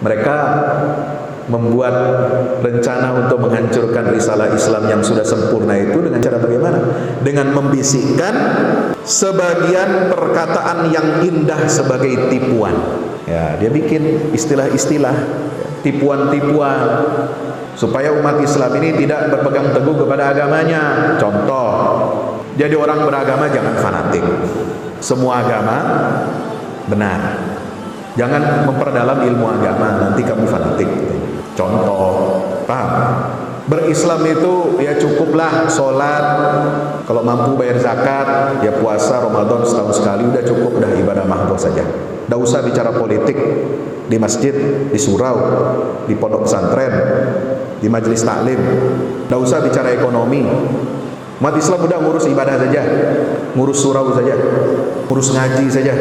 Mereka membuat rencana untuk menghancurkan risalah Islam yang sudah sempurna itu dengan cara bagaimana? Dengan membisikkan sebagian perkataan yang indah sebagai tipuan. Ya, dia bikin istilah-istilah tipuan-tipuan supaya umat Islam ini tidak berpegang teguh kepada agamanya. Contoh, jadi orang beragama jangan fanatik. Semua agama benar. Jangan memperdalam ilmu agama, nanti kamu fanatik. Contoh, paham? Berislam itu ya cukuplah sholat, kalau mampu bayar zakat, ya puasa Ramadan setahun sekali, udah cukup, udah ibadah mahdoh saja. Tidak usah bicara politik di masjid, di surau, di pondok pesantren, di majelis taklim. Tidak usah bicara ekonomi. Umat Islam udah ngurus ibadah saja, ngurus surau saja, ngurus ngaji saja.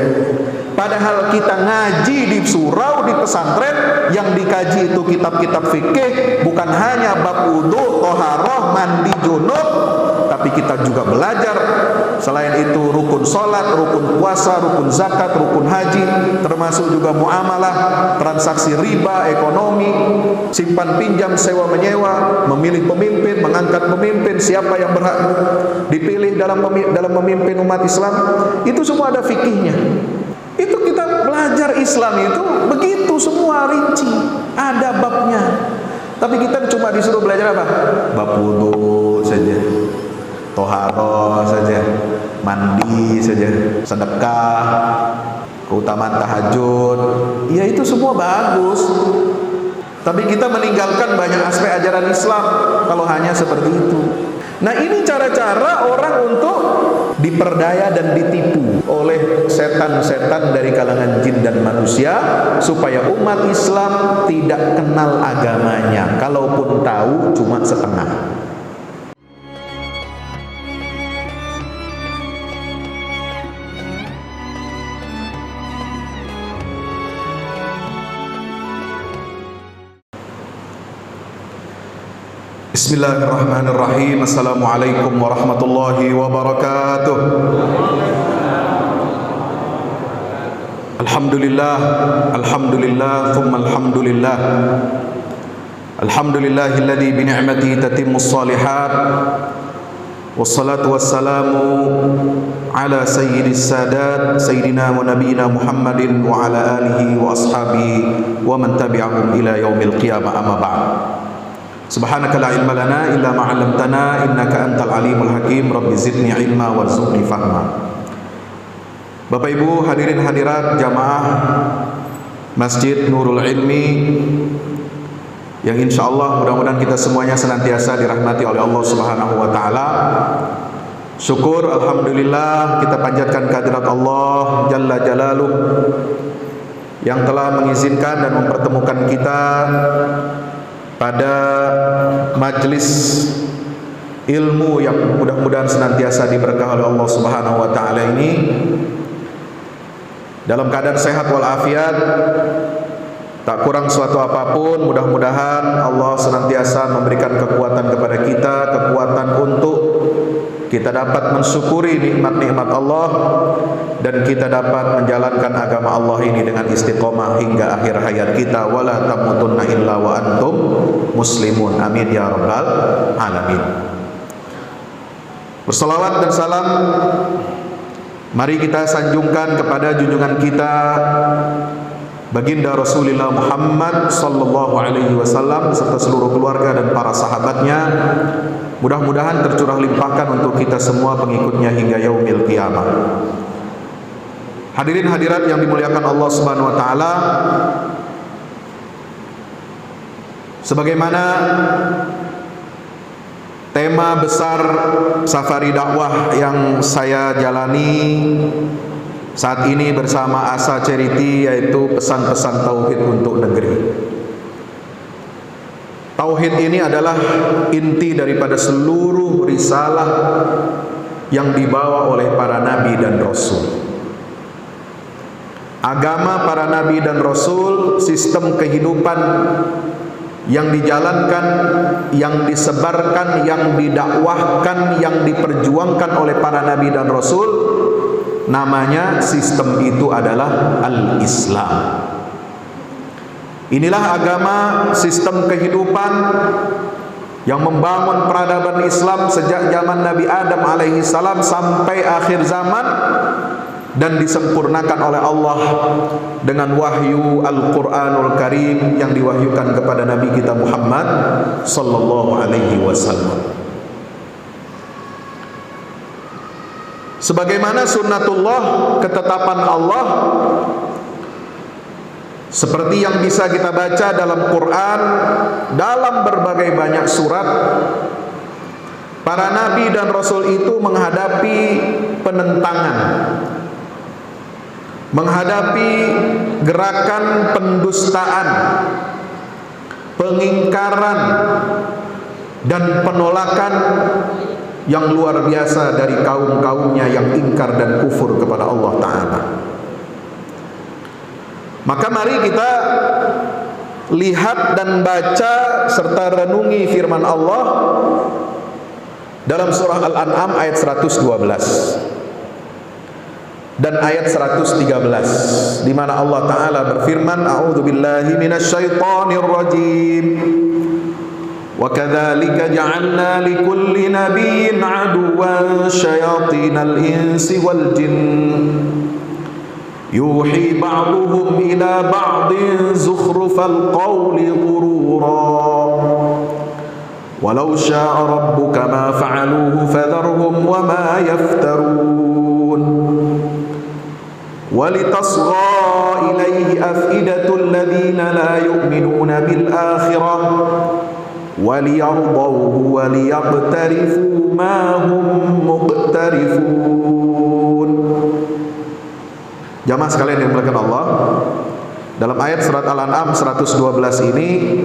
Padahal kita ngaji di surau, di pesantren, yang dikaji itu kitab-kitab fikih, bukan hanya bab wudu, toharoh, mandi junub, tapi kita juga belajar selain itu rukun sholat, rukun puasa, rukun zakat, rukun haji, termasuk juga muamalah, transaksi riba, ekonomi, simpan pinjam, sewa menyewa, memilih pemimpin, mengangkat pemimpin, siapa yang berhak dipilih dalam memimpin umat Islam, itu semua ada fikihnya. Itu kita belajar Islam itu begitu semua rinci, ada babnya. Tapi kita cuma disuruh belajar apa? Bab wudu saja, toharoh saja, mandi saja, sedekah, keutamaan tahajud. Ya itu semua bagus. Tapi kita meninggalkan banyak aspek ajaran Islam kalau hanya seperti itu. Nah, ini cara-cara orang untuk diperdaya dan ditipu oleh setan-setan dari kalangan jin dan manusia supaya umat Islam tidak kenal agamanya, kalaupun tahu cuma setengah. Bismillahirrahmanirrahim. Assalamualaikum warahmatullahi wabarakatuh. Alhamdulillah, alhamdulillah, thumma alhamdulillah. Alhamdulillahilladzi bi ni'matihi tatimmus shalihat. Wassalatu wassalamu ala sayyidis sadat sayyidina wa nabiyina Muhammadin wa ala alihi wa ashabihi wa man tabi'ahum ila yaumil qiyamah, amma ba'd. Subhanaka la ilma lana illa ma 'allamtana innaka antal alimul hakim. Rabbi zidni ilma warzuqni fahma. Bapak Ibu hadirin hadirat jamaah Masjid Nurul Ilmi yang insyaallah mudah-mudahan kita semuanya senantiasa dirahmati oleh Allah Subhanahu wa taala. Syukur alhamdulillah kita panjatkan kehadirat Allah jalla jalaluh yang telah mengizinkan dan mempertemukan kita pada majelis ilmu yang mudah-mudahan senantiasa diberkahi oleh Allah Subhanahu wa taala ini dalam keadaan sehat walafiat, tak kurang suatu apapun. Mudah-mudahan Allah senantiasa memberikan kekuatan kepada kita, kekuatan untuk kita dapat mensyukuri nikmat-nikmat Allah dan kita dapat menjalankan agama Allah ini dengan istiqomah hingga akhir hayat kita. Wala tamutunna illa wa antum muslimun. Amin ya rabbal alamin. Berselawat dan salam mari kita sanjungkan kepada junjungan kita Baginda Rasulullah Muhammad sallallahu alaihi wasallam serta seluruh keluarga dan para sahabatnya. Mudah-mudahan tercurah limpahkan untuk kita semua pengikutnya hingga yaumil qiyamah. Hadirin hadirat yang dimuliakan Allah Subhanahu wa taala, sebagaimana tema besar safari dakwah yang saya jalani saat ini bersama Asa Charity, yaitu pesan-pesan tauhid untuk negeri. Tauhid ini adalah inti daripada seluruh risalah yang dibawa oleh para nabi dan rasul. Agama para nabi dan rasul, sistem kehidupan yang dijalankan, yang disebarkan, yang didakwahkan, yang diperjuangkan oleh para nabi dan rasul, namanya sistem itu adalah al-Islam. Inilah agama, sistem kehidupan yang membangun peradaban Islam sejak zaman Nabi Adam alaihi salam sampai akhir zaman, dan disempurnakan oleh Allah dengan wahyu Al-Quranul Karim yang diwahyukan kepada Nabi kita Muhammad sallallahu alaihi wasallam. Sebagaimana sunnatullah, ketetapan Allah, seperti yang bisa kita baca dalam Quran, dalam berbagai banyak surat, para nabi dan rasul itu menghadapi penentangan, menghadapi gerakan pendustaan, pengingkaran, dan penolakan yang luar biasa dari kaum-kaumnya yang ingkar dan kufur kepada Allah Ta'ala. Maka mari kita lihat dan baca serta renungi firman Allah dalam surah Al-An'am ayat 112 dan ayat 113, di mana Allah Ta'ala berfirman, a'udzubillahi minasyaitonir rajim, wa kadzalika ja'alna likulli nabiyyin 'aduwwan syayatinal insi wal jinn yuhi ba'duhum ila ba'din zukhrufal qawli ghurura walau syaa rabbuka ma fa'aluhu fadharhum wa ma yaftarun walitasgha ilayhi afidatul ladzina la yu'minuna bil akhirah waliyardawhu waliyaqtarifu ma hum muqtarifun. Jamaah sekalian yang dimuliakan Allah, dalam ayat surat Al-An'am 112 ini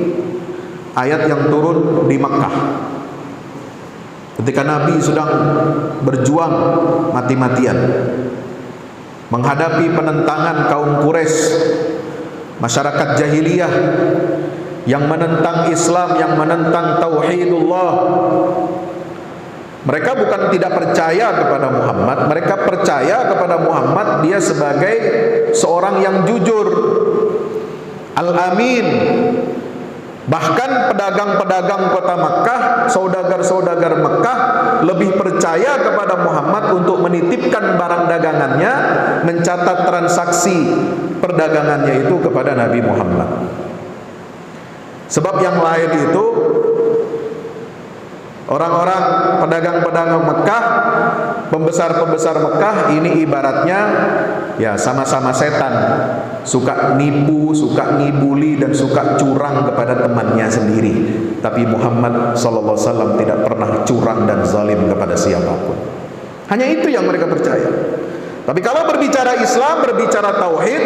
ayat yang turun di Makkah ketika Nabi sedang berjuang mati-matian menghadapi penentangan kaum Quraisy, masyarakat jahiliyah yang menentang Islam, yang menentang tauhidullah. Mereka bukan tidak percaya kepada Muhammad, mereka percaya kepada Muhammad dia sebagai seorang yang jujur, Al-Amin. Bahkan pedagang-pedagang kota Makkah, saudagar-saudagar Makkah lebih percaya kepada Muhammad untuk menitipkan barang dagangannya, mencatat transaksi perdagangannya itu kepada Nabi Muhammad. Sebab yang lain itu, orang-orang pedagang-pedagang Mekah, pembesar-pembesar Mekah ini ibaratnya ya sama-sama setan, suka nipu, suka ngibuli, dan suka curang kepada temannya sendiri. Tapi Muhammad SAW tidak pernah curang dan zalim kepada siapapun. Hanya itu yang mereka percaya. Tapi kalau berbicara Islam, berbicara tauhid,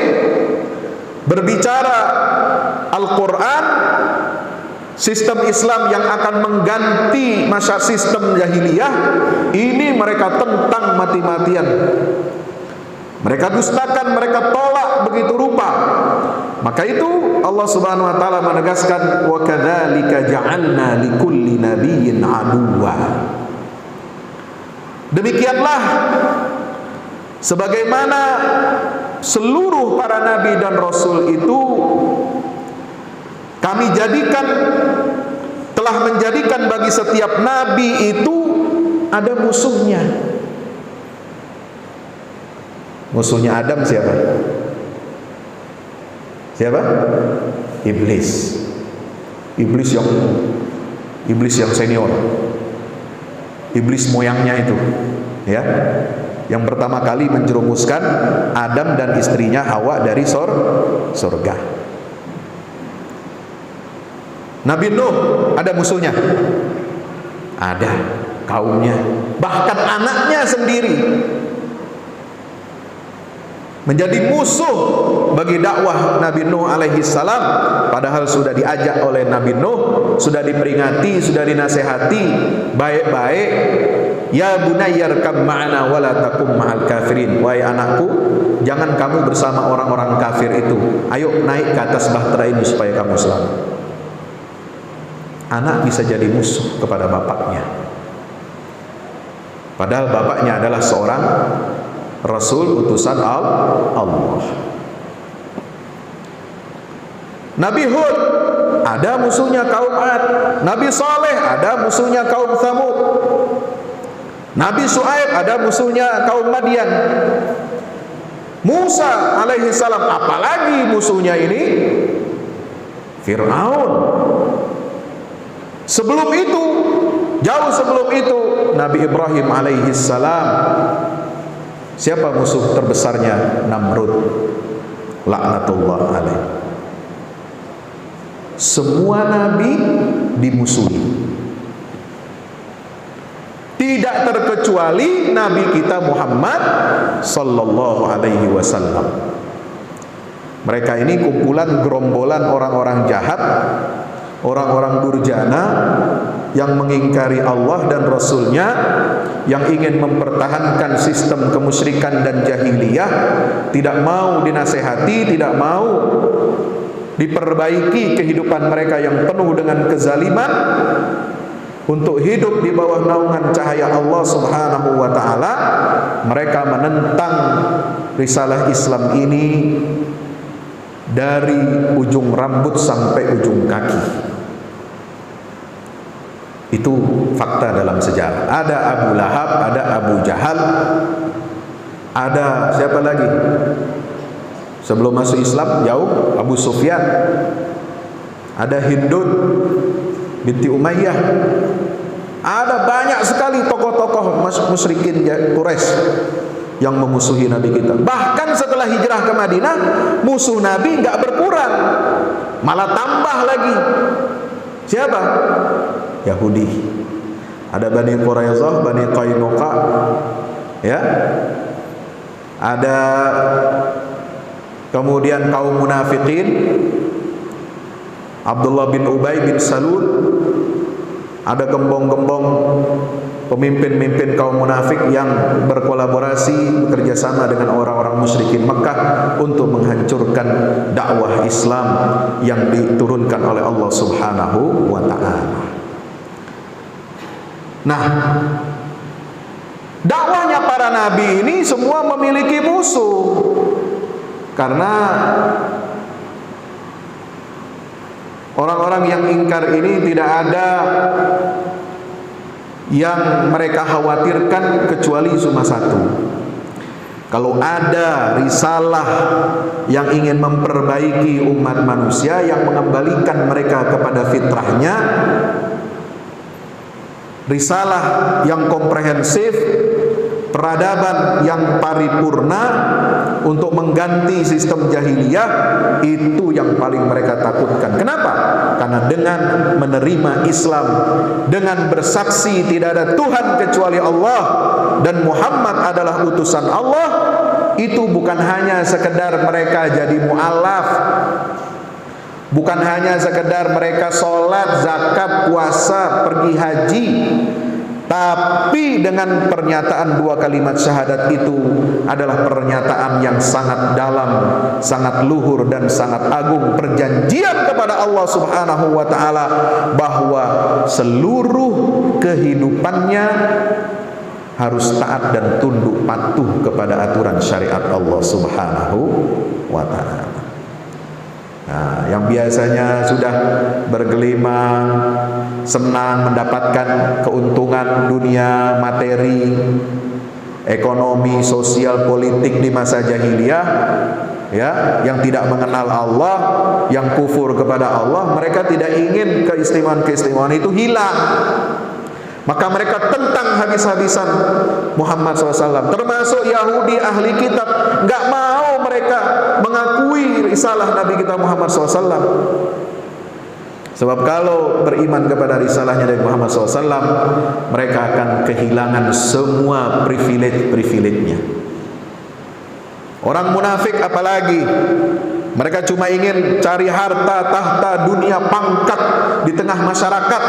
berbicara Al-Quran, sistem Islam yang akan mengganti masa sistem jahiliyah, ini mereka tentang mati-matian. Mereka dustakan, mereka tolak begitu rupa. Maka itu Allah Subhanahu wa taala menegaskan, wa kadzalika ja'alna likulli nabiyyin aduwwa. Demikianlah sebagaimana seluruh para nabi dan rasul itu kami jadikan, telah menjadikan bagi setiap nabi itu ada musuhnya. Musuhnya Adam siapa? Siapa? Iblis. Iblis yang senior. Iblis moyangnya itu, ya. Yang pertama kali menjerumuskan Adam dan istrinya Hawa dari surga. Nabi Nuh ada musuhnya? Ada, kaumnya, bahkan anaknya sendiri menjadi musuh bagi dakwah Nabi Nuh alaihi salam, padahal sudah diajak oleh Nabi Nuh, sudah diperingati, sudah dinasehati baik-baik. Ya bunayyarkam ma'ana wala takum ma'al kafirin. Wahai anakku, jangan kamu bersama orang-orang kafir itu. Ayo naik ke atas bahtera ini supaya kamu selamat. Anak bisa jadi musuh kepada bapaknya, padahal bapaknya adalah seorang Rasul utusan Allah. Nabi Hud, ada musuhnya kaum Ad. Nabi Saleh, ada musuhnya kaum Tsamud. Nabi Shu'aib, ada musuhnya kaum Madian. Musa alaihi salam, apalagi musuhnya ini Fir'aun. Sebelum itu, jauh sebelum itu, Nabi Ibrahim alaihi salam, siapa musuh terbesarnya? Namrud, laknatullah alaih. Semua nabi dimusuhi, tidak terkecuali nabi kita Muhammad sallallahu alaihi wasallam. Mereka ini kumpulan gerombolan orang-orang jahat, orang-orang durjana yang mengingkari Allah dan Rasulnya, yang ingin mempertahankan sistem kemusyrikan dan jahiliyah, tidak mau dinasehati, tidak mau diperbaiki kehidupan mereka yang penuh dengan kezaliman, untuk hidup di bawah naungan cahaya Allah Subhanahu wa ta'ala. Mereka menentang risalah Islam ini dari ujung rambut sampai ujung kaki. Itu fakta dalam sejarah. Ada Abu Lahab, ada Abu Jahal, ada siapa lagi? Sebelum masuk Islam jauh, Abu Sufyan, ada Hindun binti Umayyah, ada banyak sekali tokoh-tokoh musyrikin Quraisy yang memusuhi Nabi kita. Bahkan setelah hijrah ke Madinah, musuh Nabi nggak berkurang, malah tambah lagi. Siapa? Yahudi. Ada Bani Quraisyah, Bani Qainuqa, ya. Ada kemudian kaum munafikin, Abdullah bin Ubay bin Salul. Ada gembong-gembong pemimpin-pemimpin kaum munafik yang berkolaborasi, bekerjasama dengan orang-orang musyrikin Mekah untuk menghancurkan dakwah Islam yang diturunkan oleh Allah Subhanahu wa ta'ala. Nah, dakwahnya para nabi ini semua memiliki musuh, karena orang-orang yang ingkar ini tidak ada yang mereka khawatirkan kecuali cuma satu. Kalau ada risalah yang ingin memperbaiki umat manusia, yang mengembalikan mereka kepada fitrahnya, risalah yang komprehensif, peradaban yang paripurna untuk mengganti sistem jahiliyah, itu yang paling mereka takutkan. Kenapa? Karena dengan menerima Islam, dengan bersaksi tidak ada Tuhan kecuali Allah dan Muhammad adalah utusan Allah, itu bukan hanya sekedar mereka jadi mu'alaf, bukan hanya sekedar mereka sholat, zakat, puasa, pergi haji, tapi dengan pernyataan dua kalimat syahadat itu adalah pernyataan yang sangat dalam, sangat luhur dan sangat agung, perjanjian kepada Allah Subhanahu wa ta'ala bahwa seluruh kehidupannya harus taat dan tunduk patuh kepada aturan syariat Allah Subhanahu wa ta'ala. Nah, yang biasanya sudah bergelimang, senang mendapatkan keuntungan dunia, materi, ekonomi, sosial, politik di masa jahiliyah, ya, yang tidak mengenal Allah, yang kufur kepada Allah, mereka tidak ingin keistimewaan-keistimewaan itu hilang. Maka mereka tentang habis-habisan Muhammad SAW, termasuk Yahudi ahli kitab. Nggak mau mereka mengakui risalah Nabi kita Muhammad SAW. Sebab kalau beriman kepada risalahnya dari Muhammad SAW, mereka akan kehilangan semua privilege-privilege-nya. Orang munafik apalagi, mereka cuma ingin cari harta, tahta, dunia, pangkat di tengah masyarakat.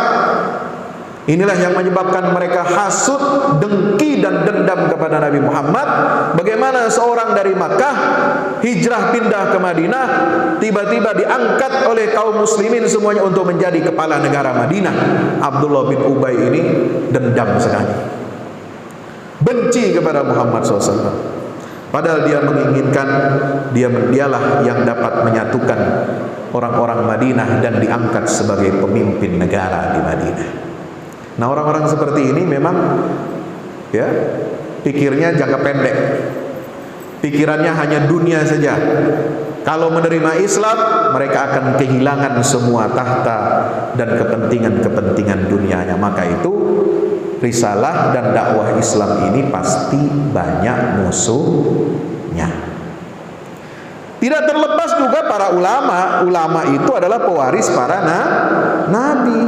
Inilah yang menyebabkan mereka hasut, dengki dan dendam kepada Nabi Muhammad. Bagaimana seorang dari Makkah hijrah pindah ke Madinah, tiba-tiba diangkat oleh kaum muslimin semuanya untuk menjadi kepala negara Madinah. Abdullah bin Ubay ini dendam sekali, benci kepada Muhammad SAW. Padahal dia menginginkan dialah yang dapat menyatukan orang-orang Madinah dan diangkat sebagai pemimpin negara di Madinah. Nah, orang-orang seperti ini memang ya pikirnya jangka pendek. Pikirannya hanya dunia saja. Kalau menerima Islam, mereka akan kehilangan semua tahta dan kepentingan-kepentingan dunianya. Maka itu risalah dan dakwah Islam ini pasti banyak musuhnya. Tidak terlepas juga para ulama. Ulama itu adalah pewaris para nabi.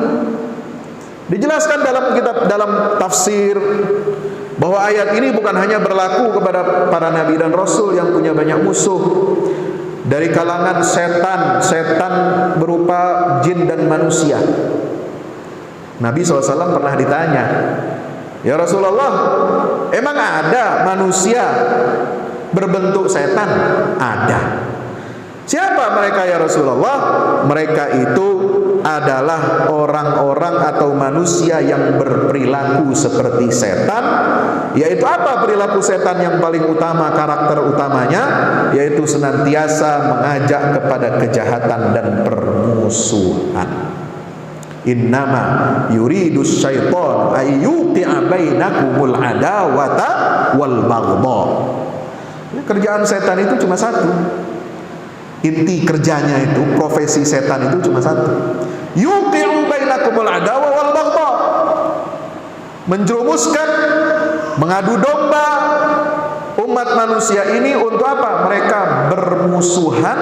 Dijelaskan dalam tafsir bahwa ayat ini bukan hanya berlaku kepada para nabi dan rasul yang punya banyak musuh dari kalangan setan berupa jin dan manusia. Nabi SAW pernah ditanya, "Ya Rasulullah, emang ada manusia berbentuk setan?" Ada. Siapa mereka ya Rasulullah? Mereka itu adalah orang-orang atau manusia yang berperilaku seperti setan. Yaitu apa perilaku setan yang paling utama, karakter utamanya? Yaitu senantiasa mengajak kepada kejahatan dan permusuhan. Innama yuridus syaitan ayyuqi'a bainakumul adawata wal baghdha. Kerjaan setan itu cuma satu. Inti kerjanya itu, profesi setan itu cuma satu. Yuqi'u bainakumul adawa wal baghdha. Menjerumuskan, mengadu domba umat manusia ini untuk apa? Mereka bermusuhan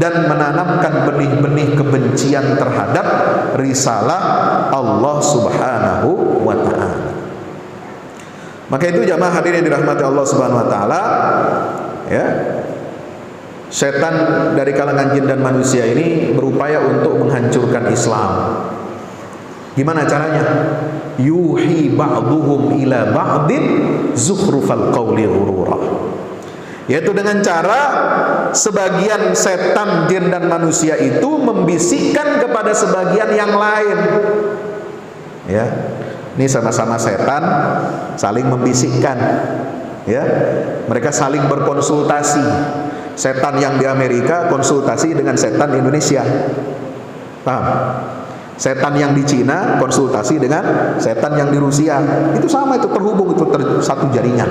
dan menanamkan benih-benih kebencian terhadap risalah Allah Subhanahu wa taala. Maka itu jamaah hadirin dirahmati Allah Subhanahu wa taala, ya. Setan dari kalangan jin dan manusia ini berupaya untuk menghancurkan Islam. Gimana caranya? Yuhi ba'duhum ila ba'din zukhrufal qawli ghurura. Yaitu dengan cara sebagian setan, jin dan manusia itu membisikkan kepada sebagian yang lain. Ya. Ini sama-sama setan saling membisikkan. Ya. Mereka saling berkonsultasi. Setan yang di Amerika konsultasi dengan setan di Indonesia. Paham? Setan yang di Cina konsultasi dengan setan yang di Rusia. Itu sama, itu terhubung, itu satu jaringan.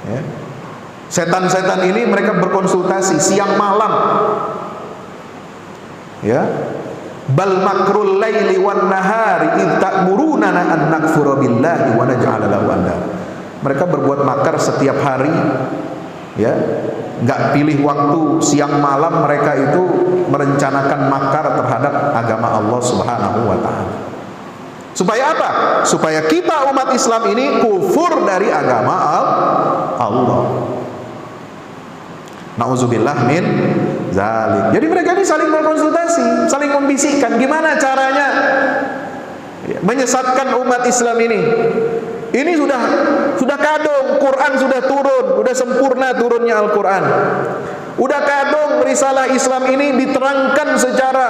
Ya. Setan-setan ini mereka berkonsultasi siang malam. Ya. Bal makrul laili wan nahari id ta'murunana an nakfura billahi wa naj'ala lahu andada. Mereka berbuat makar setiap hari. Ya. Nggak pilih waktu, siang malam mereka itu merencanakan makar terhadap agama Allah Subhanahu wa taala. Supaya apa? Supaya kita umat Islam ini kufur dari agama Allah. Nauzubillah min zalik. Jadi mereka ini saling berkonsultasi, saling membisikkan gimana caranya menyesatkan umat Islam ini. Ini sudah kadung, Quran sudah turun, sudah sempurna turunnya Al-Quran. Udah kadung risalah Islam ini diterangkan secara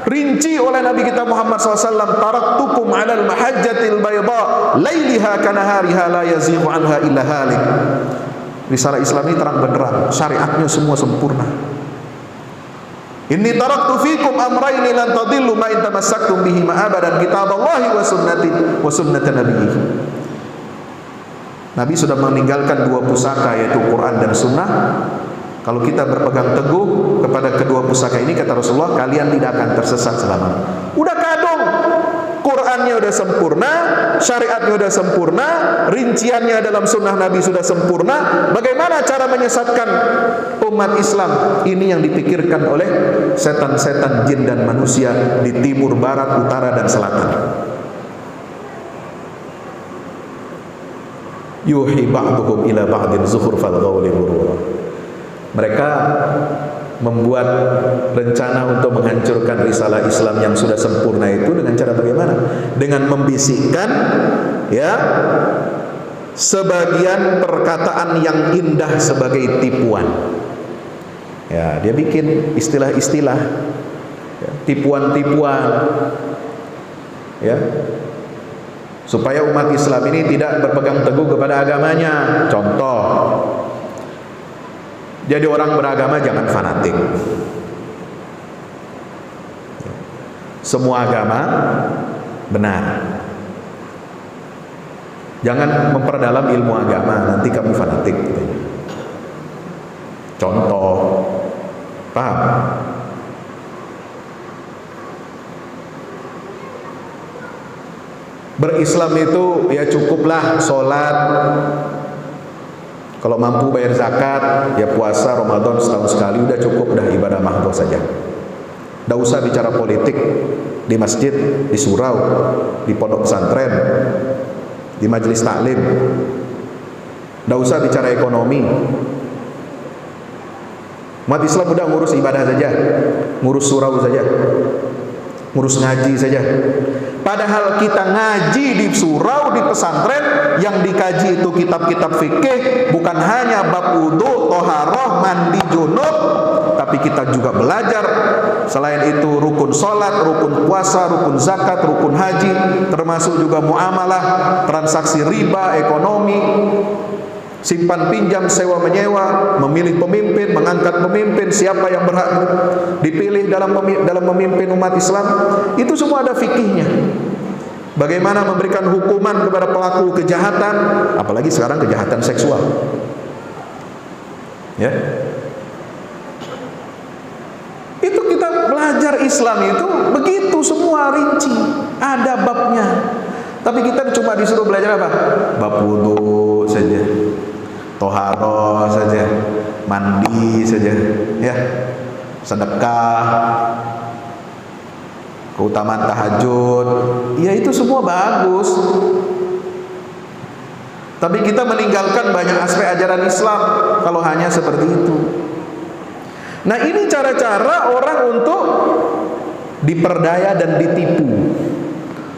rinci oleh Nabi kita Muhammad SAW. Taraktukum alal mahajjatil bayda lailiha kanahariha la yazighu anha illa halik. Risalah Islam ini terang benderang, syariatnya semua sempurna. Inni taraktu fikum amrayni lan tadillu ma in tamassaktum bihi ma abadan kitaballahi wa sunnati nabiyih. Nabi sudah meninggalkan dua pusaka, yaitu Quran dan Sunnah. Kalau kita berpegang teguh kepada kedua pusaka ini, kata Rasulullah, kalian tidak akan tersesat selamanya. Udah kadung, Qurannya udah sempurna, syariatnya udah sempurna, rinciannya dalam Sunnah Nabi sudah sempurna. Bagaimana cara menyesatkan umat Islam? Ini yang dipikirkan oleh setan-setan jin dan manusia di timur, barat, utara, dan selatan. Yuhi ba'duhum ila ba'din zukhrufal qawli ghurura. Mereka membuat rencana untuk menghancurkan risalah Islam yang sudah sempurna itu dengan cara bagaimana? Dengan membisikkan ya sebagian perkataan yang indah sebagai tipuan. Ya, dia bikin istilah-istilah ya, tipuan-tipuan ya, supaya umat Islam ini tidak berpegang teguh kepada agamanya. Contoh, jadi orang beragama jangan fanatik. semua agama benar. Jangan memperdalam ilmu agama, nanti kamu fanatik. Contoh, paham? Berislam itu ya cukuplah sholat, kalau mampu bayar zakat, ya puasa Ramadan setahun sekali, udah cukup, dah ibadah mahdoh saja. Nggak usah bicara politik di masjid, di surau, di pondok pesantren, di majelis taklim. Nggak usah bicara ekonomi. Umat Islam udah ngurus ibadah saja, ngurus surau saja, ngurus ngaji saja. Padahal kita ngaji di surau, di pesantren, yang dikaji itu kitab-kitab fikih, bukan hanya bab wudu, toharoh, mandi junub, tapi kita juga belajar selain itu rukun sholat, rukun puasa, rukun zakat, rukun haji, termasuk juga muamalah, transaksi riba, ekonomi, simpan pinjam, sewa menyewa, memilih pemimpin, mengangkat pemimpin, siapa yang berhak dipilih dalam memimpin umat Islam, itu semua ada fikihnya. Bagaimana memberikan hukuman kepada pelaku kejahatan, apalagi sekarang kejahatan seksual. Ya. Itu kita belajar Islam itu begitu semua rinci, ada babnya. Tapi kita cuma disuruh belajar apa? Bab wudu saja, toharoh saja, mandi saja, ya, sedekah, keutamaan tahajud, ya itu semua bagus. Tapi kita meninggalkan banyak aspek ajaran Islam kalau hanya seperti itu. Nah, ini cara-cara orang untuk diperdaya dan ditipu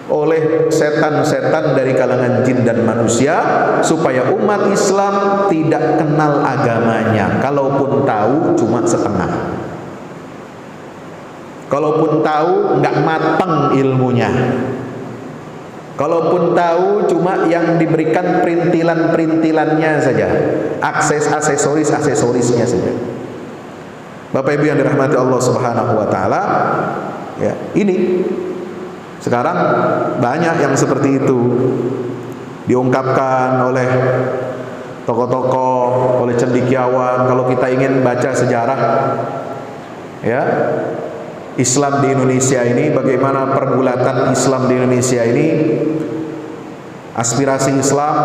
oleh setan-setan dari kalangan jin dan manusia, supaya umat Islam tidak kenal agamanya. Kalaupun tahu cuma setengah, kalaupun tahu nggak mateng ilmunya, kalaupun tahu cuma yang diberikan perintilan-perintilannya saja, aksesorisnya saja. Bapak Ibu yang dirahmati Allah Subhanahu wa taala, ya, ini sekarang banyak yang seperti itu diungkapkan oleh tokoh-tokoh, oleh cendekiawan. Kalau kita ingin baca sejarah, ya, Islam di Indonesia ini, bagaimana pergulatan Islam di Indonesia ini, aspirasi Islam,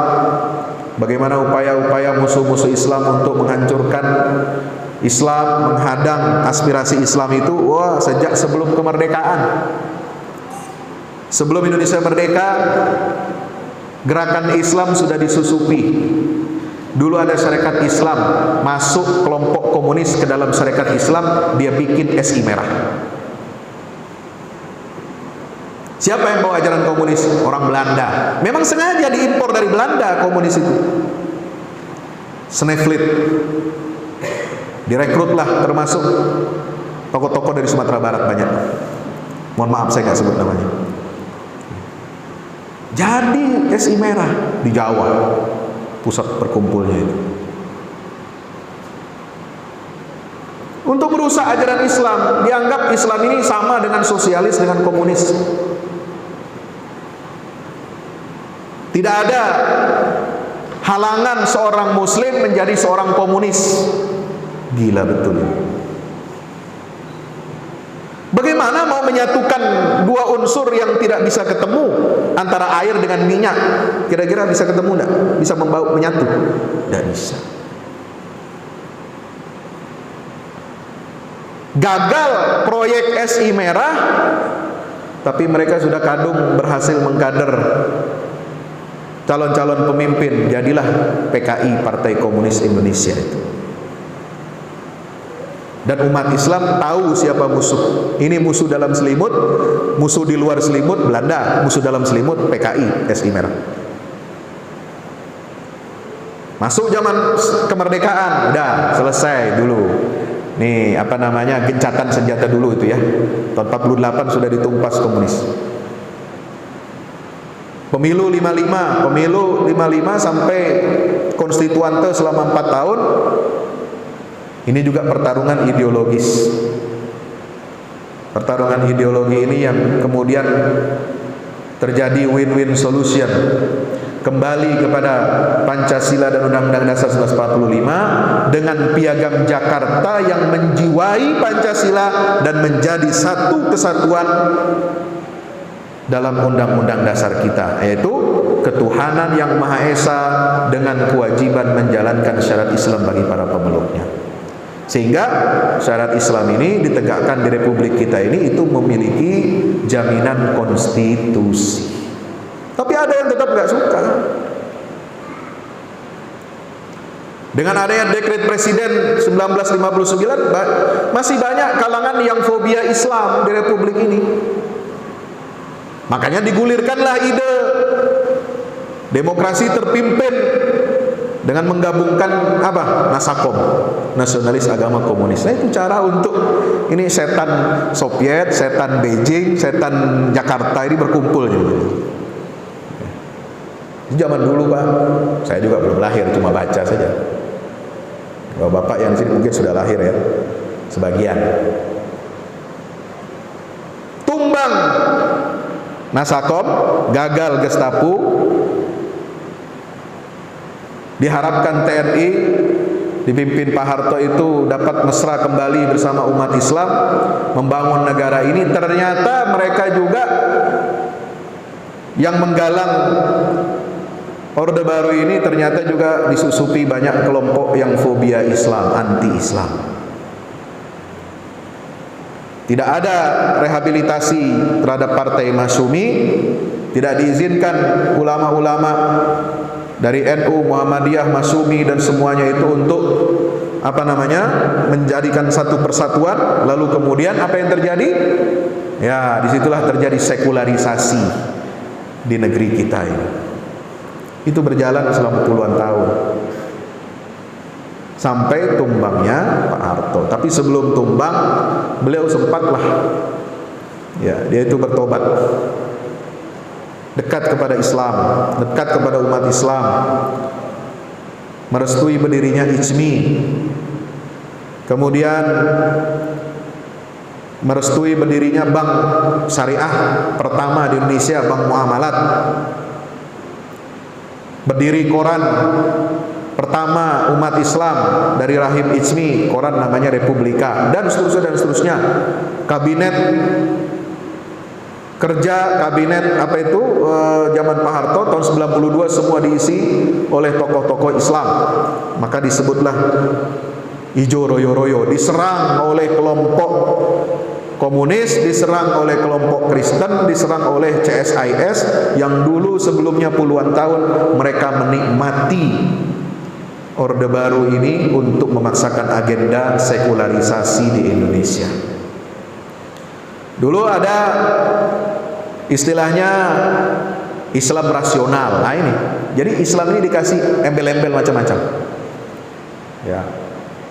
bagaimana upaya-upaya musuh-musuh Islam untuk menghancurkan Islam, menghadang aspirasi Islam itu, wah, sejak sebelum kemerdekaan. Sebelum Indonesia merdeka, gerakan Islam sudah disusupi. Dulu ada syarikat Islam, masuk kelompok komunis ke dalam syarikat Islam, dia bikin SI merah. Siapa yang bawa ajaran komunis? Orang Belanda. Memang sengaja diimpor dari Belanda komunis itu. Sneflit. Direkrutlah, termasuk tokoh-tokoh dari Sumatera Barat banyak. Mohon maaf saya nggak sebut namanya. Jadi SI merah di Jawa, pusat berkumpulnya itu, untuk merusak ajaran Islam. Dianggap Islam ini sama dengan sosialis, dengan komunis. Tidak ada halangan seorang muslim menjadi seorang komunis. Gila betul ini. Bagaimana mau menyatukan dua unsur yang tidak bisa ketemu, antara air dengan minyak? Kira-kira bisa ketemu enggak? Bisa menyatu? Tidak bisa. Gagal proyek SI merah, tapi mereka sudah kadung berhasil mengkader calon-calon pemimpin. Jadilah PKI, Partai Komunis Indonesia itu. Dan umat Islam tahu siapa musuh. Ini musuh dalam selimut, musuh di luar selimut Belanda, musuh dalam selimut PKI, SI merah. Masuk zaman kemerdekaan, udah selesai dulu. Nih, apa namanya, gencatan senjata dulu itu ya. Tahun 48 sudah ditumpas komunis. Pemilu 55 sampai konstituante selama 4 tahun. Ini juga pertarungan ideologis. Pertarungan ideologi ini yang kemudian terjadi win-win solution, kembali kepada Pancasila dan Undang-Undang Dasar 1945 dengan piagam Jakarta yang menjiwai Pancasila dan menjadi satu kesatuan dalam Undang-Undang Dasar kita, yaitu ketuhanan yang Maha Esa dengan kewajiban menjalankan syariat Islam bagi para pemeluknya. Sehingga syariat Islam ini ditegakkan di Republik kita ini itu memiliki jaminan konstitusi. Tapi ada yang tetap nggak suka. Dengan adanya dekret Presiden 1959, masih banyak kalangan yang fobia Islam di Republik ini. Makanya digulirkanlah ide demokrasi terpimpin dengan menggabungkan apa? Nasakom, nasionalis agama komunis. Nah, itu cara untuk ini setan Soviet, setan Beijing, setan Jakarta ini berkumpul gitu. Zaman dulu Pak, saya juga belum lahir, cuma baca saja. Bapak yang sini mungkin sudah lahir ya, sebagian. Tumbang Nasakom, gagal Gestapo, diharapkan TNI dipimpin Pak Harto itu dapat mesra kembali bersama umat Islam membangun negara ini. Ternyata mereka juga yang menggalang Orde Baru ini ternyata juga disusupi banyak kelompok yang fobia Islam, anti-Islam. Tidak ada rehabilitasi terhadap Partai Masyumi, tidak diizinkan ulama-ulama dari NU, Muhammadiyah, Masyumi dan semuanya itu untuk menjadikan satu persatuan. Lalu kemudian apa yang terjadi? Ya, disitulah terjadi sekularisasi di negeri kita ini. Itu berjalan selama puluhan tahun sampai tumbangnya Pak Harto. Tapi sebelum tumbang, beliau sempatlah ya, dia itu bertobat, dekat kepada Islam, dekat kepada umat Islam, merestui berdirinya IJMI, kemudian merestui berdirinya bank syariah pertama di Indonesia, Bank Muamalat, berdiri koran pertama umat Islam dari rahim IJMI, koran namanya Republika, dan seterusnya dan seterusnya. Kabinet kerja, kabinet zaman Pak Harto tahun 92 semua diisi oleh tokoh-tokoh Islam. Maka disebutlah Ijo Royo-Royo, diserang oleh kelompok komunis, diserang oleh kelompok Kristen, diserang oleh CSIS yang dulu sebelumnya puluhan tahun mereka menikmati Orde Baru ini untuk memaksakan agenda sekularisasi di Indonesia. Dulu ada istilahnya Islam rasional. Nah ini, jadi Islam ini dikasih embel-embel macam-macam. Ya,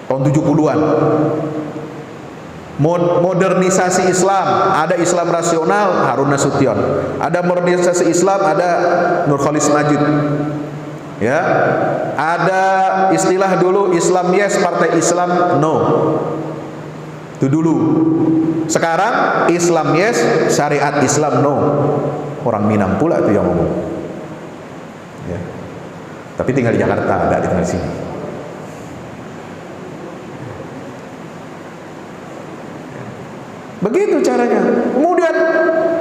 tahun 70-an. Modernisasi Islam, ada Islam rasional Harun Nasution, ada modernisasi Islam ada Nurholis Majid, ya, ada istilah dulu Islam yes, Partai Islam no, itu dulu. Sekarang Islam yes, syariat Islam no. Orang Minang pula itu yang ngomong, ya. Tapi tinggal di Jakarta, tidak tinggal di sini. Begitu caranya. Kemudian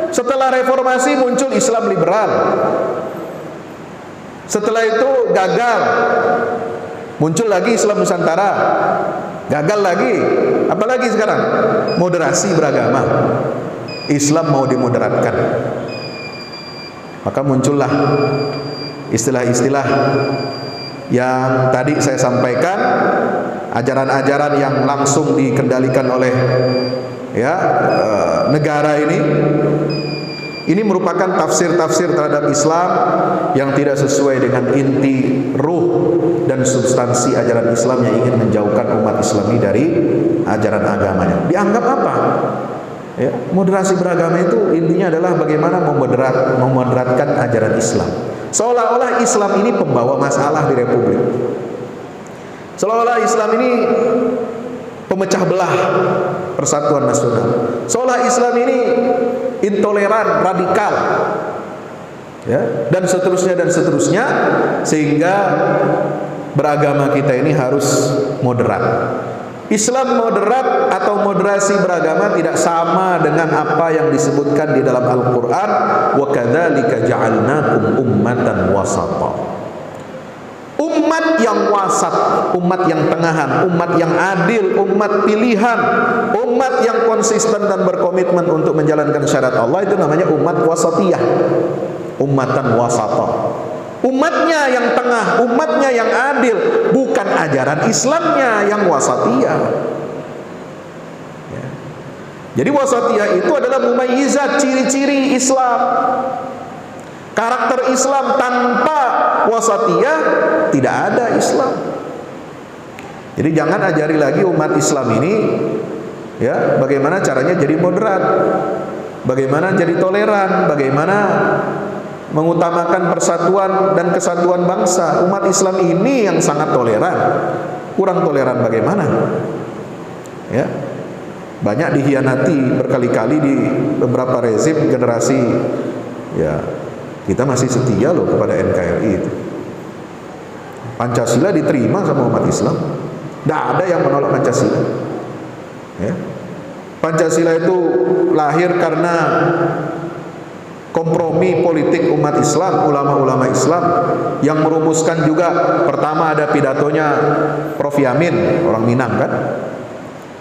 setelah reformasi muncul Islam liberal. Setelah itu gagal, muncul lagi Islam Nusantara. Gagal lagi. Apalagi sekarang? Moderasi beragama. Islam mau dimoderatkan. Maka muncullah istilah-istilah yang tadi saya sampaikan, ajaran-ajaran yang langsung dikendalikan oleh negara ini merupakan tafsir-tafsir terhadap Islam yang tidak sesuai dengan inti ruh dan substansi ajaran Islam yang ingin menjauhkan umat Islam ini dari ajaran agamanya. Dianggap apa? Ya, moderasi beragama itu intinya adalah bagaimana memoderatkan ajaran Islam. Seolah-olah Islam ini pembawa masalah di Republik. Seolah-olah Islam ini pemecah belah persatuan nasional. Seolah Islam ini intoleran, radikal, ya, dan seterusnya, sehingga beragama kita ini harus moderat. Islam moderat atau moderasi beragama tidak sama dengan apa yang disebutkan di dalam Al-Quran. Wa kadzalika ja'alnakum ummatan wasata. Umat yang wasat, umat yang tengahan, umat yang adil, umat pilihan, umat yang konsisten dan berkomitmen untuk menjalankan syariat Allah, itu namanya umat wasatiyah. Ummatan wasata. Umatnya yang tengah, umatnya yang adil, bukan ajaran Islamnya yang wasatiyah. Ya. Jadi wasatiyah itu adalah mumayyizat, ciri-ciri Islam. Karakter Islam tanpa wasatiyah tidak ada Islam. Jadi jangan ajari lagi umat Islam ini, ya, bagaimana caranya jadi moderat, bagaimana jadi toleran, bagaimana mengutamakan persatuan dan kesatuan bangsa. Umat Islam ini yang sangat toleran. Kurang toleran bagaimana? Ya. Banyak dikhianati berkali-kali di beberapa rezim generasi. Ya, kita masih setia loh kepada NKRI itu. Pancasila diterima sama umat Islam. Tidak ada yang menolak Pancasila. Ya. Pancasila itu lahir karena kompromi politik umat Islam, ulama-ulama Islam yang merumuskan juga. Pertama ada pidatonya Prof. Yamin, orang Minang kan.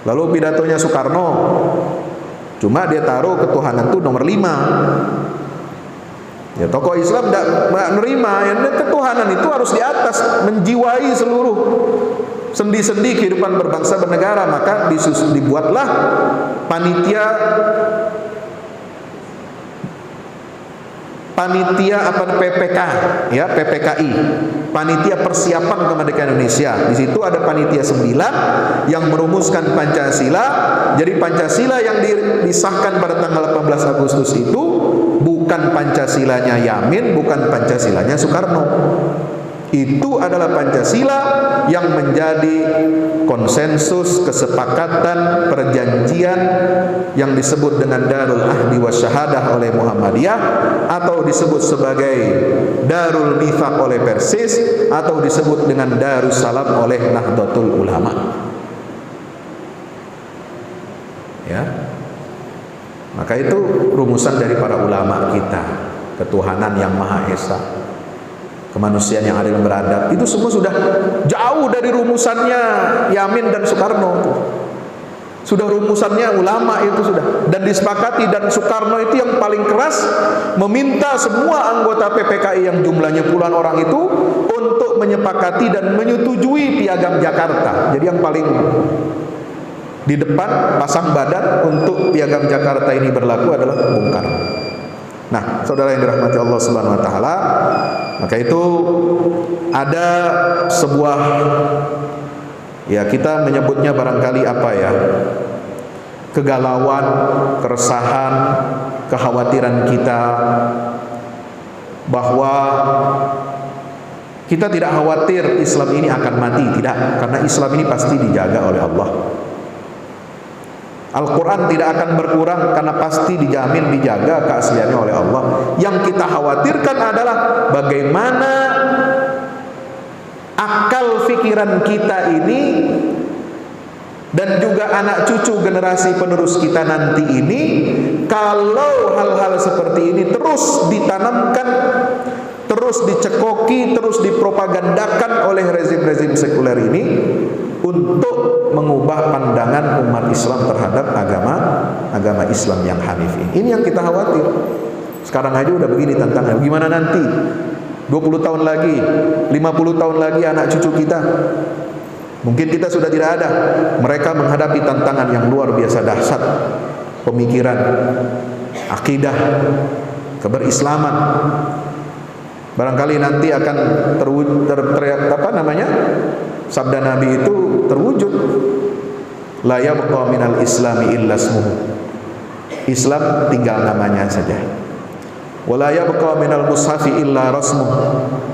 Lalu pidatonya Soekarno, cuma dia taruh ketuhanan itu nomor 5. Ya, tokoh Islam tidak menerima, ya, ketuhanan itu harus di atas, menjiwai seluruh sendi-sendi kehidupan berbangsa bernegara. Maka dibuatlah panitia PPK, ya, PPKI, Panitia Persiapan Kemerdekaan Indonesia. Di situ ada panitia 9 yang merumuskan Pancasila. Jadi Pancasila yang disahkan pada tanggal 18 Agustus itu bukan Pancasilanya Yamin, bukan Pancasilanya Soekarno. Itu adalah Pancasila yang menjadi konsensus, kesepakatan, perjanjian yang disebut dengan Darul Ahdi wa Syahadah oleh Muhammadiyah, atau disebut sebagai Darul Mitsaq oleh Persis, atau disebut dengan Darussalam oleh Nahdlatul Ulama. Ya. Maka itu rumusan dari para ulama kita, ketuhanan yang Maha Esa, kemanusiaan yang adil beradab, itu semua sudah jauh dari rumusannya Yamin dan Soekarno. Sudah rumusannya ulama itu sudah, dan disepakati. Dan Soekarno itu yang paling keras meminta semua anggota PPKI yang jumlahnya puluhan orang itu untuk menyepakati dan menyetujui Piagam Jakarta. Jadi yang paling di depan pasang badan untuk Piagam Jakarta ini berlaku adalah Bung Karno. Nah, saudara yang dirahmati Allah Subhanahu wa taala, maka itu ada sebuah, ya, kita menyebutnya barangkali apa ya, kegalauan, keresahan, kekhawatiran kita bahwa kita tidak khawatir Islam ini akan mati, tidak, karena Islam ini pasti dijaga oleh Allah. Al-Quran tidak akan berkurang karena pasti dijamin dijaga keasliannya oleh Allah. Yang kita khawatirkan adalah bagaimana akal pikiran kita ini dan juga anak cucu generasi penerus kita nanti ini, kalau hal-hal seperti ini terus ditanamkan, terus dicekoki, terus dipropagandakan oleh rezim-rezim sekuler ini untuk mengubah pandangan umat Islam terhadap agama Islam yang hanif ini. Ini yang kita khawatir. Sekarang aja udah begini tantangan. Gimana nanti 20 tahun lagi, 50 tahun lagi anak cucu kita? Mungkin kita sudah tidak ada. Mereka menghadapi tantangan yang luar biasa dahsyat. Pemikiran, akidah, keberislaman. Barangkali nanti akan sabda Nabi itu terwujud. La yabqa minal islami illa ismuhu. Islam tinggal namanya saja. Wa la yabqa minal mushafi illa rasmuh.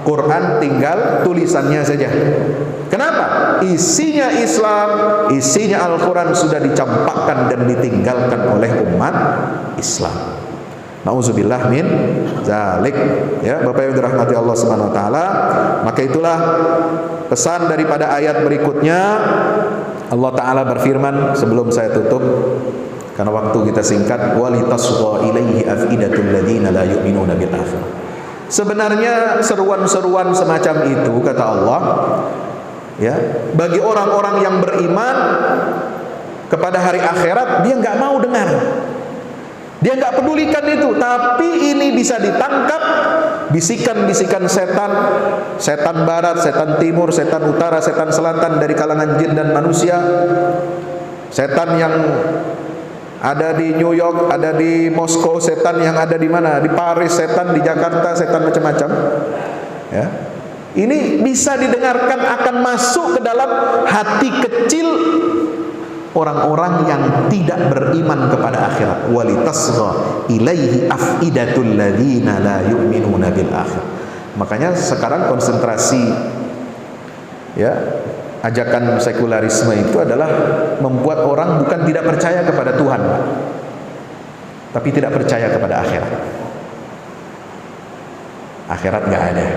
Quran tinggal tulisannya saja. Kenapa? Kenapa? Isinya Islam, isinya Al-Quran sudah dicampakkan dan ditinggalkan oleh umat Islam. Nauzubillah min zalik. Ya, Bapak yang dirahmati Allah Subhanahu wa taala, maka itulah pesan daripada ayat berikutnya. Allah taala berfirman, sebelum saya tutup karena waktu kita singkat, walitasgha ilaihi afidatul ladzina la yu'minuna bil akhirah. Sebenarnya seruan-seruan semacam itu, kata Allah, ya, bagi orang-orang yang beriman kepada hari akhirat, dia nggak mau dengar. Dia nggak pedulikan itu, tapi ini bisa ditangkap bisikan-bisikan setan, setan barat, setan timur, setan utara, setan selatan dari kalangan jin dan manusia. Setan yang ada di New York, ada di Moskow, setan yang ada di mana? Di Paris, setan di Jakarta, setan macam-macam. Ya. Ini bisa didengarkan, akan masuk ke dalam hati kecil orang-orang yang tidak beriman kepada akhirat. Walitasgha ilaihi afidatul ladzina la yu'minuna bil akhir. Makanya sekarang konsentrasi, ya, ajakan sekularisme itu adalah membuat orang bukan tidak percaya kepada Tuhan, Pak, tapi tidak percaya kepada akhirat. Akhirat nggak ada,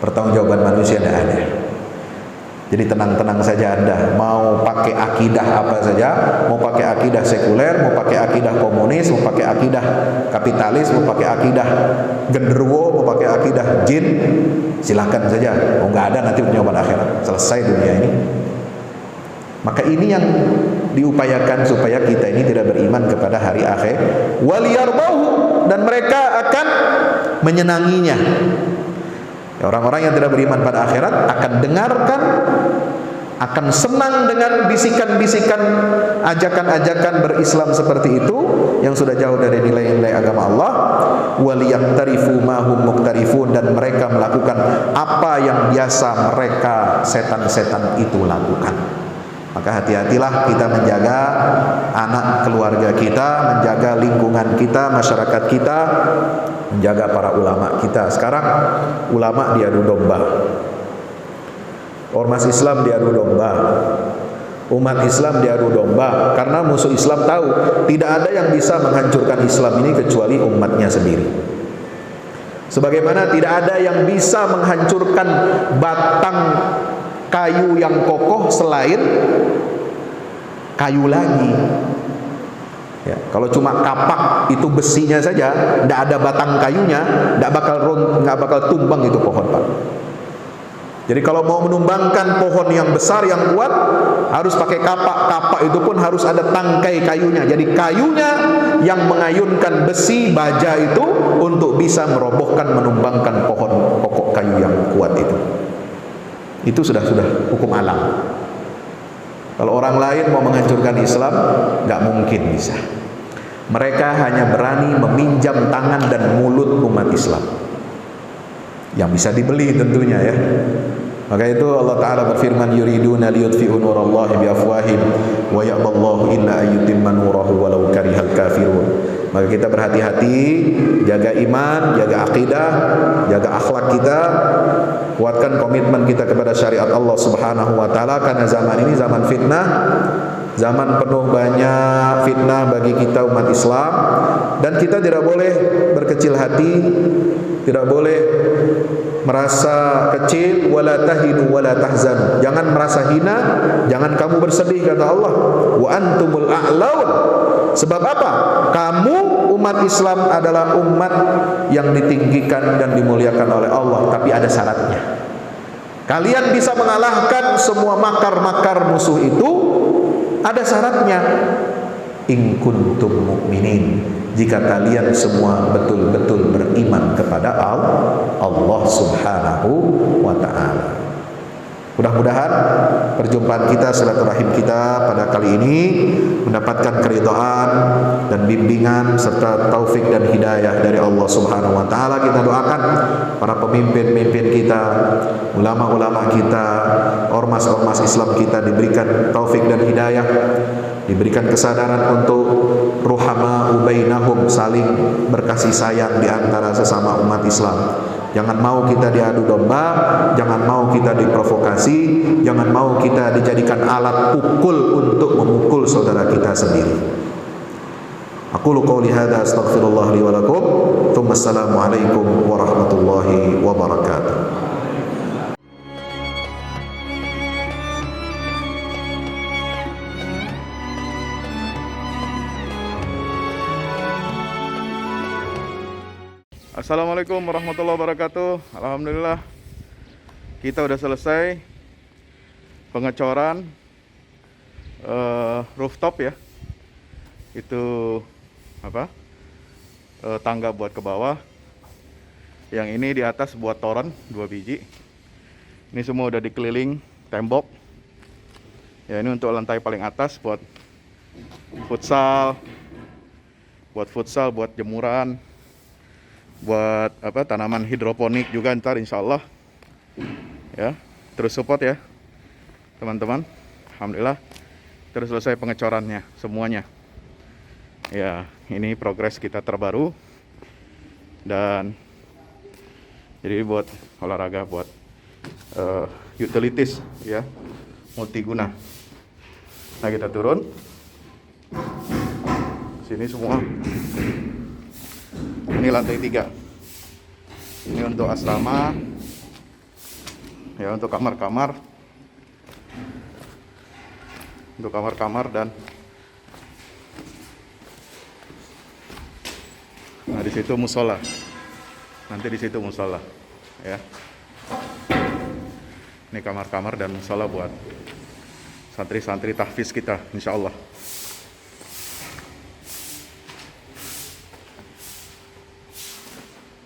pertanggungjawaban manusia nggak ada. Jadi tenang-tenang saja Anda, mau pakai akidah apa saja, mau pakai akidah sekuler, mau pakai akidah komunis, mau pakai akidah kapitalis, mau pakai akidah genderuwo, mau pakai akidah jin, silakan saja. Oh, nggak ada nanti jawaban akhirat, selesai dunia ini. Maka ini yang diupayakan supaya kita ini tidak beriman kepada hari akhir. Waliyarbahu, dan mereka akan menyenanginya. Orang-orang yang tidak beriman pada akhirat akan dengarkan, akan senang dengan bisikan-bisikan, ajakan-ajakan berislam seperti itu yang sudah jauh dari nilai-nilai agama Allah. Waliyaqtarifu ma hum muqtarifun, dan mereka melakukan apa yang biasa mereka setan-setan itu lakukan. Maka hati-hatilah kita menjaga anak keluarga kita, menjaga lingkungan kita, masyarakat kita, menjaga para ulama kita. Sekarang ulama diadu domba, ormas Islam diadu domba, umat Islam diadu domba, karena musuh Islam tahu tidak ada yang bisa menghancurkan Islam ini kecuali umatnya sendiri. Sebagaimana tidak ada yang bisa menghancurkan batang kayu yang kokoh selain kayu lagi. Ya, kalau cuma kapak itu besinya saja, tidak ada batang kayunya, nggak bakal tumbang itu pohon, Pak. Jadi kalau mau menumbangkan pohon yang besar yang kuat, harus pakai kapak. Kapak itu pun harus ada tangkai kayunya. Jadi kayunya yang mengayunkan besi baja itu untuk bisa merobohkan, menumbangkan pohon pokok kayu yang kuat itu. Itu sudah hukum alam. Kalau orang lain mau menghancurkan Islam, nggak mungkin bisa. Mereka hanya berani meminjam tangan dan mulut umat Islam, yang bisa dibeli tentunya, ya. Maka itu Allah Ta'ala berfirman, yuriduna liyutfi'u nurallahi biafwahim wa ya'ballahu illa ayyutimma nurahu walau karihal kafirun. Maka kita berhati-hati, jaga iman, jaga akidah, jaga akhlak kita, kuatkan komitmen kita kepada syariat Allah Subhanahu wa taala, karena zaman ini zaman fitnah, zaman penuh banyak fitnah bagi kita umat Islam, dan kita tidak boleh berkecil hati, tidak boleh merasa kecil. Wala tahinu wala tahzanu, jangan merasa hina, jangan kamu bersedih, kata Allah. Wa antumul a'laun. Sebab apa? Kamu umat Islam adalah umat yang ditinggikan dan dimuliakan oleh Allah, tapi ada syaratnya. Kalian bisa mengalahkan semua makar-makar musuh itu, ada syaratnya. In kuntum mu'minin, jika kalian semua betul-betul beriman kepada Allah Subhanahu wa ta'ala. Mudah-mudahan perjumpaan kita, silaturahim kita pada kali ini mendapatkan keridhaan dan bimbingan serta taufik dan hidayah dari Allah Subhanahu wa taala. Kita doakan para pemimpin-pemimpin kita, ulama-ulama kita, ormas-ormas Islam kita diberikan taufik dan hidayah, diberikan kesadaran untuk ruhama bainahum, saling berkasih sayang di antara sesama umat Islam. Jangan mau kita diadu domba, jangan mau kita diprovokasi, jangan mau kita dijadikan alat pukul untuk memukul saudara kita sendiri. Aqulu qouli hadza astaghfirullah li wa lakum. Assalamu alaikum warahmatullahi wabarakatuh. Assalamualaikum warahmatullahi wabarakatuh. Alhamdulillah kita udah selesai pengecoran rooftop ya. Itu tangga buat ke bawah. Yang ini di atas buat toren 2 biji. Ini semua udah dikeliling tembok. Ya, ini untuk lantai paling atas buat futsal, buat jemuran, buat tanaman hidroponik juga ntar insyaallah ya. Terus support ya teman-teman. Alhamdulillah terus selesai pengecorannya semuanya ya. Ini progres kita terbaru dan jadi buat olahraga, buat utilities ya, multiguna. Nah, kita turun sini semua. Ini lantai 3. Ini untuk asrama. Ya, untuk kamar-kamar. Untuk kamar-kamar dan nah, di situ musola. Nanti di situ musola, ya. Ini kamar-kamar dan musola buat santri-santri tahfiz kita, insyaallah.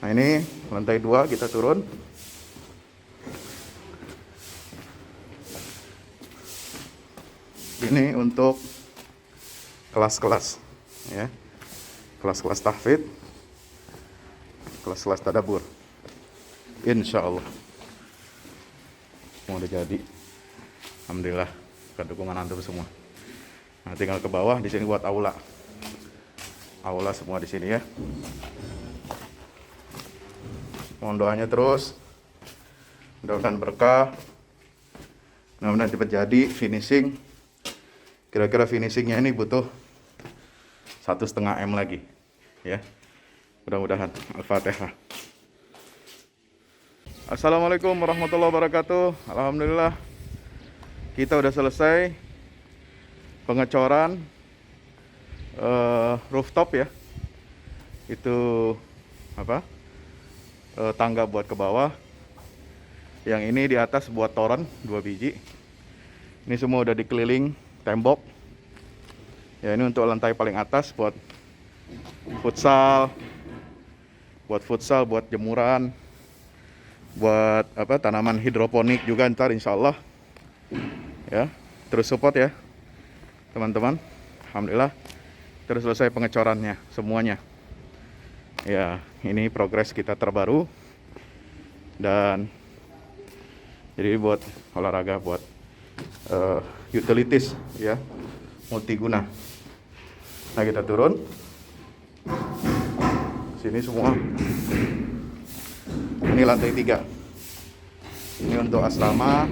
Nah, ini lantai 2 kita turun. Ini untuk kelas-kelas ya. Kelas-kelas tahfidz, kelas-kelas tadabbur. Insyaallah. Mau udah jadi. Alhamdulillah, berkat dukungan antum semua. Nah, tinggal ke bawah, di sini buat aula. Aula semua di sini ya. Mohon doanya terus, mudah-mudahan berkah, mudah-mudahan cepat jadi finishing. Kira-kira finishingnya ini butuh 1,5 M lagi ya, mudah-mudahan. Al-Fatihah. Assalamualaikum warahmatullahi wabarakatuh. Alhamdulillah kita udah selesai pengecoran rooftop ya. Itu tangga buat ke bawah. Yang ini di atas buat toren 2 biji. Ini semua udah dikeliling tembok. Ya, ini untuk lantai paling atas buat futsal, buat jemuran, buat tanaman hidroponik juga ntar insyaallah. Ya, terus support ya teman-teman. Alhamdulillah terus selesai pengecorannya semuanya. Ya, ini progres kita terbaru dan jadi buat olahraga, buat utilities ya, multiguna. Nah, kita turun sini semua. Ini lantai 3. Ini untuk asrama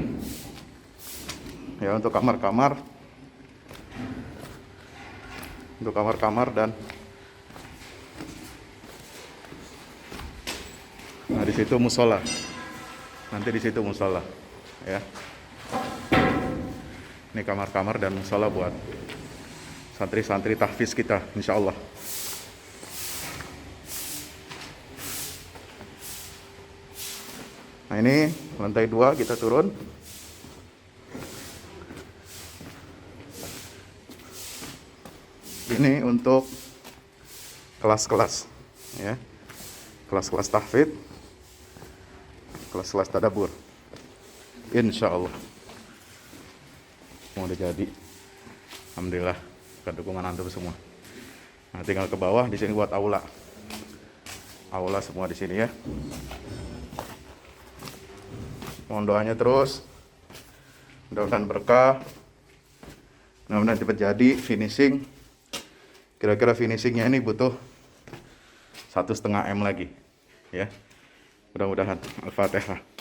ya, untuk kamar-kamar, dan nah, di situ musola. Nanti di situ musola, ya. Ini kamar-kamar dan musola buat santri-santri tahfiz kita, insyaallah. Nah, ini lantai 2 kita turun. Ini untuk kelas-kelas, ya. Kelas-kelas tahfidz, kelas-kelas tadabbur. Insyaallah. Mau udah jadi. Alhamdulillah, berkat dukungan antum semua. Nah, tinggal ke bawah, di sini buat aula. Aula semua di sini ya. Mohon doanya terus. Mudah-mudahan berkah. Mudah-mudahan cepat jadi finishing. Kira-kira finishingnya ini butuh 1,5 M lagi ya, Mudah-mudahan. Al-Fatihah.